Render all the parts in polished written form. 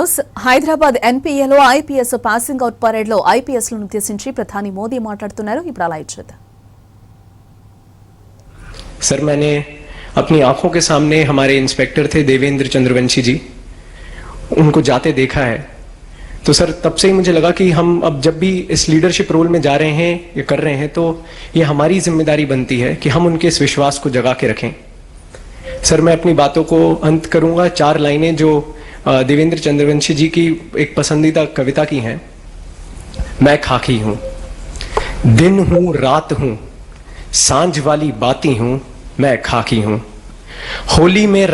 News Hyderabad ఎన్పీఏలో IPS passing out parade లో IPS లను ఉద్దేశించి ప్రధాని మోదీ మాట్లాడుతున్నారు. ఇప్పుడు అలా ఇచ్చేద్దాం. सर, मैंने अपनी आंखों के सामने हमारे इंस्पेक्टर थे देवेंद्र चंद्रवंशी जी, उनको जाते देखा है. तो सर तब से ही मुझे लगा कि हम अब जब भी इस लीडरशिप रोल में जा रहे हैं या कर रहे हैं तो ये हमारी जिम्मेदारी बनती है कि हम उनके इस विश्वास को जगा के रखें. सर, मैं अपनी बातों को अंत करूंगा 4 लाइनें जो देवेंद्र चंद्रवंशी जी की एक पसंदीदा कविता की हैं. मैं खाकी हूं, दिन हूं, रात हूं, सांझ वाली बाती हूं, मैं खाकी हूं. होली में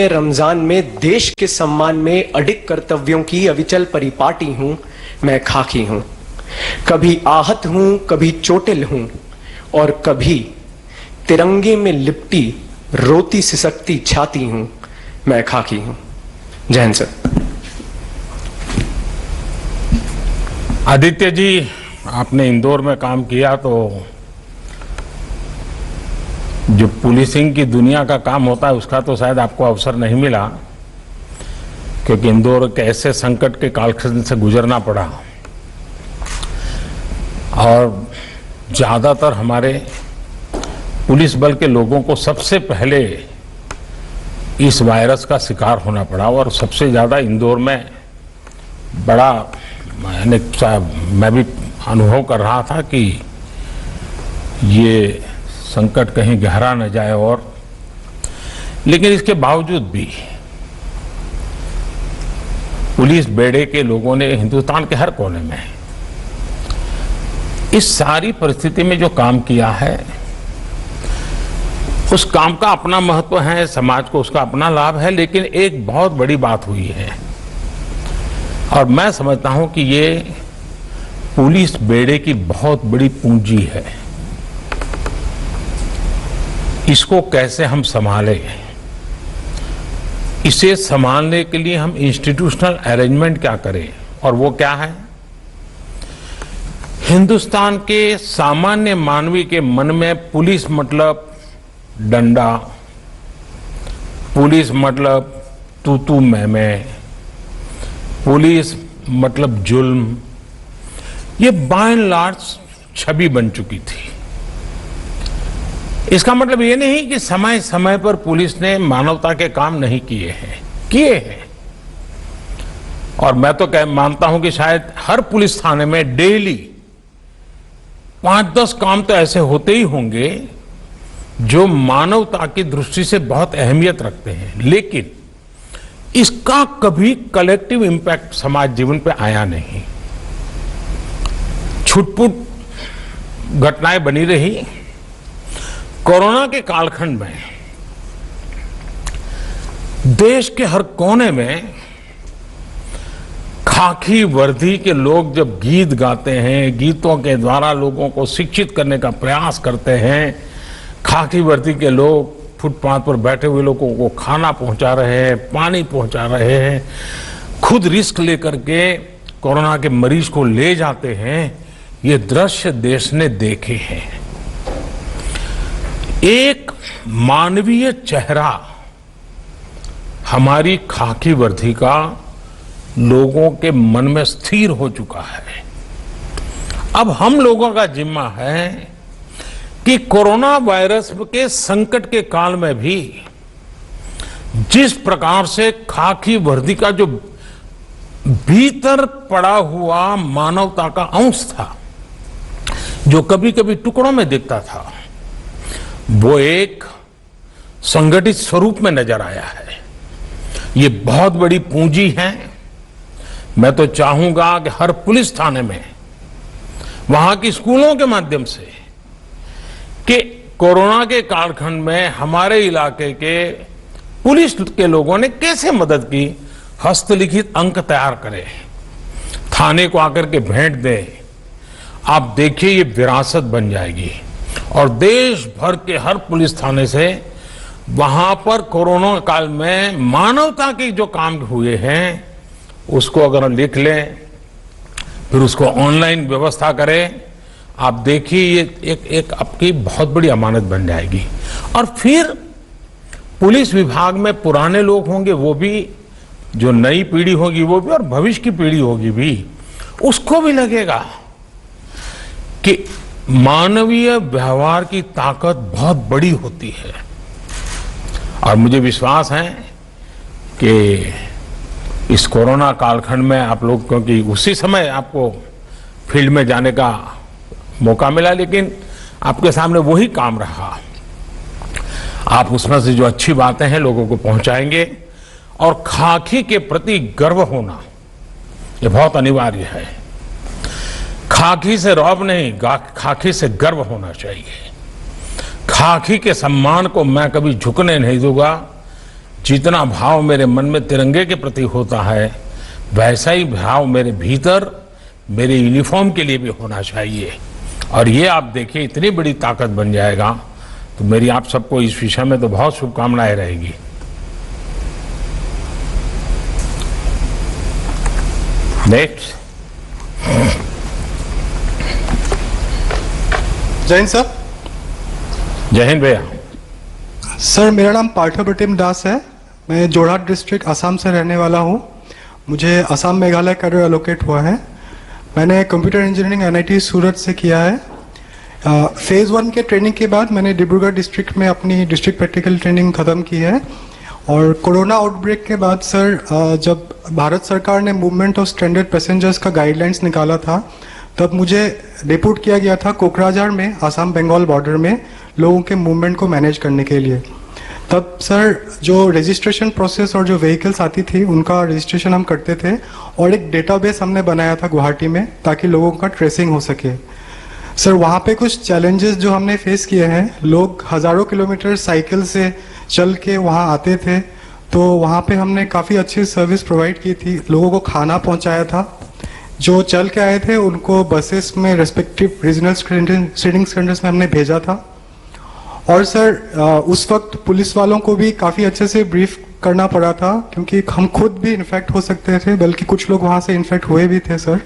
रमजान में देश के सम्मान में अडिग कर्तव्यों की अविचल परिपाटी हूं, मैं खाकी हूं. कभी आहत हूं, कभी चोटिल हूं और कभी तिरंगे में लिपटी रोती सिसकती छाती हूं, मैं खाकी हूं. जय हिंद सर. आदित्य जी, आपने इंदौर में काम किया तो जो पुलिसिंग की दुनिया का काम होता है उसका तो शायद आपको अवसर नहीं मिला, क्योंकि इंदौर के ऐसे संकट के कालखंड से गुजरना पड़ा और ज्यादातर हमारे पुलिस बल के लोगों को सबसे पहले इस वायरस का शिकार होना पड़ा और सबसे ज्यादा इंदौर में बड़ा मैं भी अनुभव कर रहा था कि ये संकट कहीं गहरा न जाए. और लेकिन इसके बावजूद भी पुलिस बेड़े के लोगों ने हिंदुस्तान के हर कोने में इस सारी परिस्थिति में जो काम किया है उस काम का अपना महत्व है, समाज को उसका अपना लाभ है. लेकिन एक बहुत बड़ी बात हुई है और मैं समझता हूं कि ये पुलिस बेड़े की बहुत बड़ी पूंजी है. इसको कैसे हम संभालें, इसे संभालने के लिए हम इंस्टीट्यूशनल अरेंजमेंट क्या करें, और वो क्या है. हिंदुस्तान के सामान्य मानवी के मन में पुलिस मतलब डंडा, पुलिस मतलब तू मैं, पुलिस मतलब जुल्म, ये बाय एंड लार्ज छवि बन चुकी थी. इसका मतलब ये नहीं कि समय समय पर पुलिस ने मानवता के काम नहीं किए हैं. और मैं तो मानता हूं कि शायद हर पुलिस थाने में डेली 5-10 काम तो ऐसे होते ही होंगे जो मानवता की दृष्टि से बहुत अहमियत रखते हैं. लेकिन इसका कभी कलेक्टिव इंपैक्ट समाज जीवन पे आया नहीं. छुटपुट घटनाएं बनी रही. कोरोना के कालखंड में देश के हर कोने में खाकी वर्दी के लोग जब गीत गाते हैं, गीतों के द्वारा लोगों को शिक्षित करने का प्रयास करते हैं, खाकी वर्दी के लोग फुटपाथ पर बैठे हुए लोगों को खाना पहुंचा रहे हैं, पानी पहुंचा रहे हैं, खुद रिस्क लेकर के कोरोना के मरीज को ले जाते हैं, ये दृश्य देश ने देखे हैं. एक मानवीय चेहरा हमारी खाकी वर्दी का लोगों के मन में स्थिर हो चुका है. अब हम लोगों का जिम्मा है कि कोरोना वायरस के संकट के काल में भी जिस प्रकार से खाकी वर्दी का जो भीतर पड़ा हुआ मानवता का अंश था, जो कभी कभी टुकड़ों में दिखता था, वो एक संगठित स्वरूप में नजर आया है. ये बहुत बड़ी पूंजी है. मैं तो चाहूंगा कि हर पुलिस थाने में, वहां की स्कूलों के माध्यम से, कि कोरोना के कालखंड में हमारे इलाके के पुलिस के लोगों ने कैसे मदद की, हस्तलिखित अंक तैयार करें, थाने को आकर के भेंट दें. आप देखिए ये विरासत बन जाएगी और देश भर के हर पुलिस थाने से वहां पर कोरोना काल में मानवता के जो काम हुए हैं उसको अगर लिख लें, फिर उसको ऑनलाइन व्यवस्था करें, आप देखिए ये एक आपकी बहुत बड़ी अमानत बन जाएगी. और फिर पुलिस विभाग में पुराने लोग होंगे, वो भी जो नई पीढ़ी होगी वो भी और भविष्य की पीढ़ी होगी भी, उसको भी लगेगा कि मानवीय व्यवहार की ताकत बहुत बड़ी होती है। और मुझे विश्वास है कि इस कोरोना कालखंड में आप लोग, क्योंकि उसी समय आपको फील्ड में जाने का मौका मिला, लेकिन आपके सामने वही काम रहा, आप उसमें से जो अच्छी बातें हैं लोगों को पहुंचाएंगे। और खाकी के प्रति गर्व होना ये बहुत अनिवार्य है। खाकी से रौब नहीं, खाकी से गर्व होना चाहिए। खाकी के सम्मान को मैं कभी झुकने नहीं दूंगा। जितना भाव मेरे मन में तिरंगे के प्रति होता है, वैसा ही भाव मेरे भीतर मेरे यूनिफॉर्म के लिए भी होना चाहिए। और ये आप देखिए इतनी बड़ी ताकत बन जाएगा, तो मेरी आप सबको इस विषय में तो बहुत शुभकामनाएं रहेगी। नेक्स्ट। जय हिंद सर। जय हिंद भैया। सर मेरा नाम पार्थप्रतिम दास है। मैं जोरहाट डिस्ट्रिक्ट असम से रहने वाला हूँ। मुझे असम मेघालय कैडर एलोकेट हुआ है। मैंने कंप्यूटर इंजीनियरिंग एनआईटी सूरत से किया है। फेज़ 1 के ट्रेनिंग के बाद मैंने डिब्रूगढ़ डिस्ट्रिक्ट में अपनी डिस्ट्रिक्ट प्रैक्टिकल ट्रेनिंग ख़त्म की है। और कोरोना आउटब्रेक के बाद सर जब भारत सरकार ने मूवमेंट ऑफ स्ट्रैंडेड पैसेंजर्स का गाइडलाइंस निकाला था, तब मुझे डिप्यूट किया गया था कोकराझार में, असम बंगाल बॉर्डर में लोगों के मूवमेंट को मैनेज करने के लिए। तब सर जो रजिस्ट्रेशन प्रोसेस और जो व्हीकल्स आती थी उनका रजिस्ट्रेशन हम करते थे, और एक डेटाबेस हमने बनाया था गुवाहाटी में ताकि लोगों का ट्रेसिंग हो सके। सर वहाँ पे कुछ चैलेंजेस जो हमने फेस किए हैं, लोग हज़ारों किलोमीटर साइकिल से चल के वहाँ आते थे, तो वहाँ पे हमने काफ़ी अच्छी सर्विस प्रोवाइड की थी, लोगों को खाना पहुँचाया था। जो चल के आए थे उनको बसेस में रेस्पेक्टिव रीजनल सीटिंग सेंटर्स में हमने भेजा था। और सर उस वक्त पुलिस वालों को भी काफ़ी अच्छे से ब्रीफ करना पड़ा था, क्योंकि हम खुद भी इन्फेक्ट हो सकते थे, बल्कि कुछ लोग वहाँ से इन्फेक्ट हुए भी थे सर।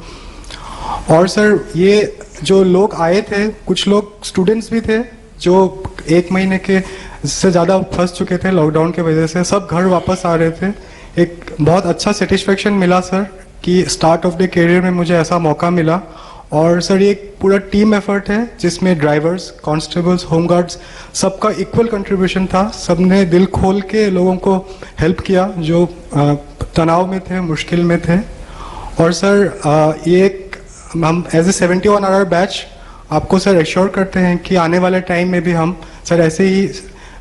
और सर ये जो लोग आए थे, कुछ लोग स्टूडेंट्स भी थे जो 1 महीने के से ज़्यादा फंस चुके थे लॉकडाउन के वजह से, सब घर वापस आ रहे थे। एक बहुत अच्छा सेटिस्फेक्शन मिला सर कि स्टार्ट ऑफ द करियर में मुझे ऐसा मौका मिला। और सर ये एक पूरा टीम एफर्ट है जिसमें ड्राइवर्स, कांस्टेबल्स, होमगार्ड्स सबका इक्वल कंट्रीब्यूशन था। सबने दिल खोल के लोगों को हेल्प किया जो तनाव में थे, मुश्किल में थे। और सर ये एक हम एज ए 71 आवर बैच आपको सर एश्योर करते हैं कि आने वाले टाइम में भी हम सर ऐसे ही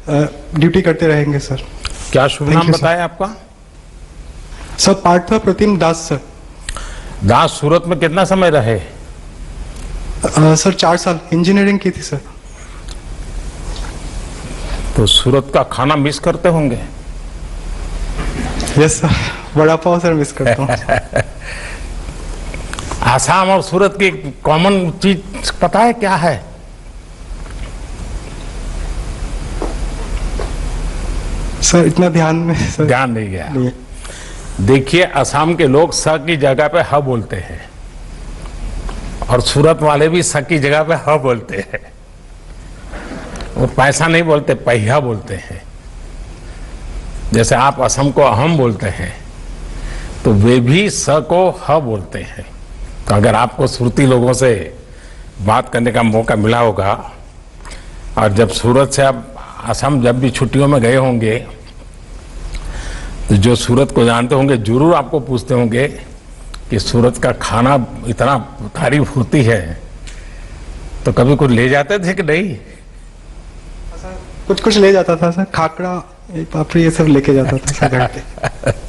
ड्यूटी करते रहेंगे सर। क्या शुभ नाम बताया आपका? सर पार्थप्रतिम दास सर। दास सूरत में कितना समय रहे? सर 4 साल इंजीनियरिंग की थी सर। तो सूरत का खाना मिस करते होंगे? Yes sir, vada pav sir miss करता हूँ। आसाम और सूरत की कॉमन चीज पता है क्या है? सर इतना ध्यान में सर ध्यान नहीं गया। देखिए असम के लोग स की जगह पे ह बोलते हैं, और सूरत वाले भी स की जगह पे ह बोलते हैं। वो पैसा नहीं बोलते, पहिया बोलते हैं। जैसे आप असम को अहम बोलते हैं, तो वे भी स को ह बोलते हैं। तो अगर आपको सुरती लोगों से बात करने का मौका मिला होगा, और जब सूरत से आप असम जब भी छुट्टियों में गए होंगे, तो जो सूरत को जानते होंगे जरूर आपको पूछते होंगे कि सूरत का खाना इतना तारीफ होती है, तो कभी कुछ ले जाते थे कि नहीं? कुछ कुछ ले जाता था सर, खाकरा, पापड़ी, ये सब लेके जाता था सर घर पे।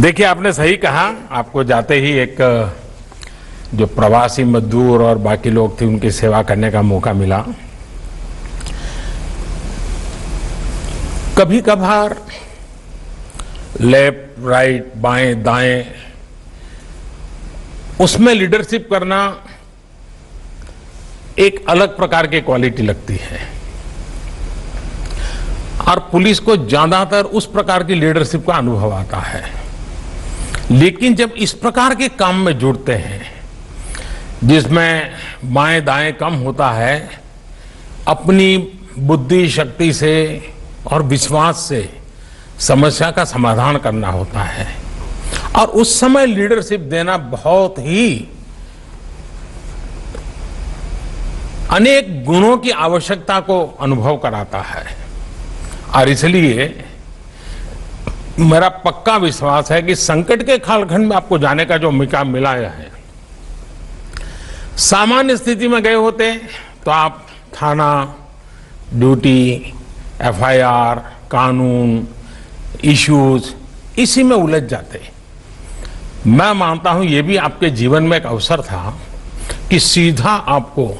देखिए आपने सही कहा, आपको जाते ही एक जो प्रवासी मजदूर और बाकी लोग थे उनकी सेवा करने का मौका मिला। कभी कभार लेफ्ट राइट बाएं दाएं उसमें लीडरशिप करना एक अलग प्रकार की क्वालिटी लगती है, और पुलिस को ज्यादातर उस प्रकार की लीडरशिप का अनुभव आता है। लेकिन जब इस प्रकार के काम में जुड़ते हैं जिसमें बाएं दाएं कम होता है, अपनी बुद्धि शक्ति से और विश्वास से समस्या का समाधान करना होता है और उस समय लीडरशिप देना बहुत ही अनेक गुणों की आवश्यकता को अनुभव कराता है। और इसलिए मेरा पक्का विश्वास है कि संकट के कालखंड में आपको जाने का जो मौका मिला है, सामान्य स्थिति में गए होते तो आप थाना, ड्यूटी, एफआईआर, कानून, इश्यूज, इसी में उलझ जाते। मैं मानता हूं ये भी आपके जीवन में एक अवसर था कि सीधा आपको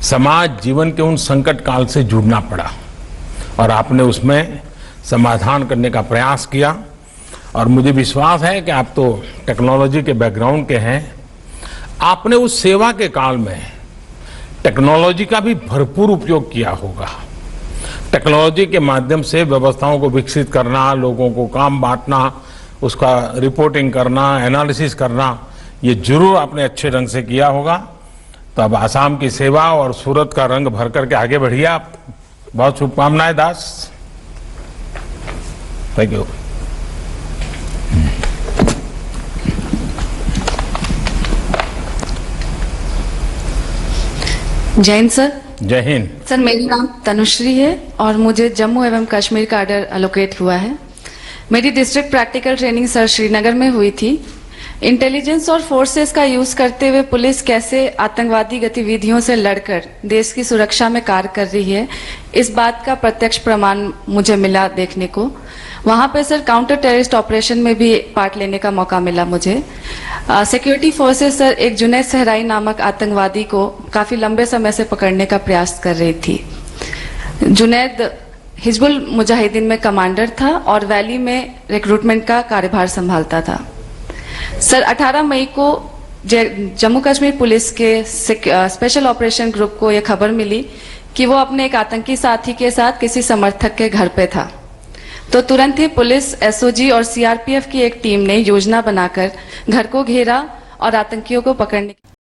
समाज जीवन के उन संकट काल से जुड़ना पड़ा और आपने उसमें समाधान करने का प्रयास किया। और मुझे विश्वास है कि आप तो टेक्नोलॉजी के बैकग्राउंड के हैं, आपने उस सेवा के काल में टेक्नोलॉजी का भी भरपूर उपयोग किया होगा। टेक्नोलॉजी के माध्यम से व्यवस्थाओं को विकसित करना, लोगों को काम बांटना, उसका रिपोर्टिंग करना, एनालिसिस करना, ये जरूर आपने अच्छे ढंग से किया होगा। तो अब आसाम की सेवा और सूरत का रंग भर करके आगे बढ़िए आप। बहुत शुभकामनाएं दास। Thank you. जय हिंद सर। जय हिंद। सर मेरा नाम तनुश्री है और मुझे जम्मू एवं कश्मीर का ऑर्डर एलोकेट हुआ है। मेरी district practical training sir Srinagar में हुई थी। इंटेलिजेंस और फोर्सेस का यूज करते हुए पुलिस कैसे आतंकवादी गतिविधियों से लड़कर देश की सुरक्षा में कार्य कर रही है, इस बात का प्रत्यक्ष प्रमाण मुझे मिला देखने को। वहां पे सर काउंटर टेररिस्ट ऑपरेशन में भी पार्ट लेने का मौका मिला मुझे। सिक्योरिटी फोर्सेस सर एक जुनैद सहराई नामक आतंकवादी को काफी लंबे समय से पकड़ने का प्रयास कर रही थी। जुनैद हिजबुल मुजाहिदीन में कमांडर था और वैली में रिक्रूटमेंट का कार्यभार संभालता था। सर 18 मई को जम्मू कश्मीर पुलिस के स्पेशल ऑपरेशन ग्रुप को यह खबर मिली कि वो अपने एक आतंकी साथी के साथ किसी समर्थक के घर पे था। तो तुरंत ही पुलिस, एसओजी और सीआरपीएफ की एक टीम ने योजना बनाकर घर को घेरा और आतंकियों को पकड़ने